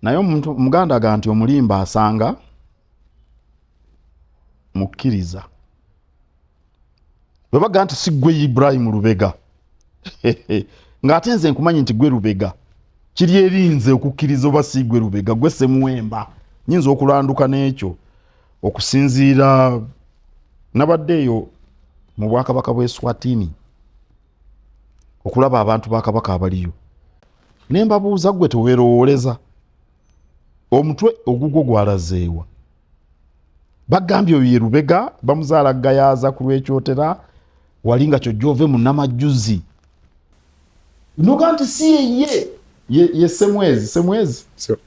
naye omuntu muganda aga nti omulimba asanga mukkiriza bwe baga nti si gwe Ibrahim Lubega ng'ate nze nkumanyi nti gwe Lubega kiri erinze okukkiriza oba si gwe Lubega gwe Ssemuwemba nyinza okulanduka n'ekyo okusinziira nabaddeeyo mu bwakabaka bw'Eswatini okulaba abantu ba kabaka abaliyo ne mbabuuza gwe teweerowooleza omutwe ogugwo gwalazeewa bagambye oyo ye Lubega bamuzaala gayaaza ku lw'ekyotera wali nga kyojja ove mu Namajjuzi noga nti si ye Semwezi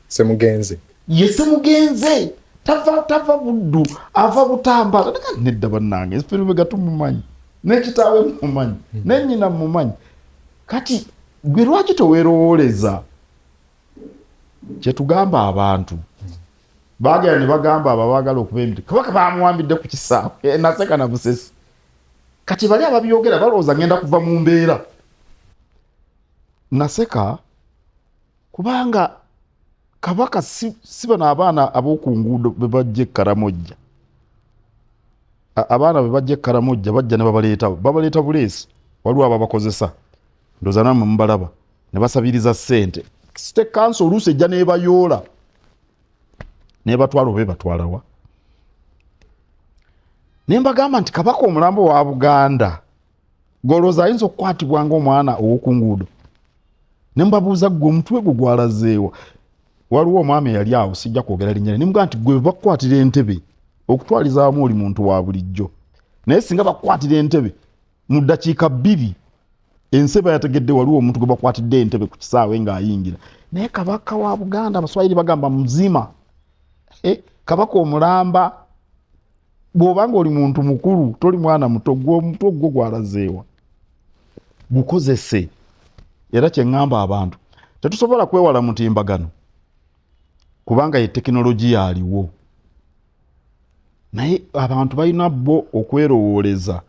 Semugenze ye Semugenze tava Buddu ava Butambala nedda bannange efe Lubega tumumanyi n'ekitaawe mumanyi n'ennyina mumanyi kati gwe lwaki toweerowooleza kyetugamba abantu baagala ne bagamba ababaagala okuba emiti kabaka bamuwambidde ku kisaawe naseka na busesi kati bali ababyogera balowooza ngenda kuva mu mbeera naseka kubanga kabaka si bano abaana ab'oku nguudo be bajja Karamojja abaana be bajja Karamojja bajja ne babaleeta buleesi waliwo ababakozesa ndooza namwe mubalaba ne basabiriza ssente site kanso oluusi ejja n'ebayoola n'ebatwala oba ebatwalawa ne mbagamba nti kabaka omulambo wa Buganda golooza ayinza okukwatibwa ng'omwana ow'oku nguudo ne mbabuuza gwe omutwe gwe gwalazeewa waliwo omwami yali awo sijja kwogera linnya ne mugamba nti gwe bakukwatira entebe okutwaliza wamu oli muntu wa bulijjo naye singa bakukwatira entebe mu ddakiika 2 enseba yategedde waliwo omuntu gwe bakwatidde entebe ku kisaawe ng'ayingira naye kabaka wa Buganda Abaswahili bagamba muzima kabaka omulamba bw'obanga oli muntu mukulu toli mwana muto gwe omutwe ogwo gwalazeewa gukozese era kye ŋŋamba abantu tetusobola kwewala mutimbagano kubanga ye tekinologiya aliwo naye abantu balina bo okwerowooleza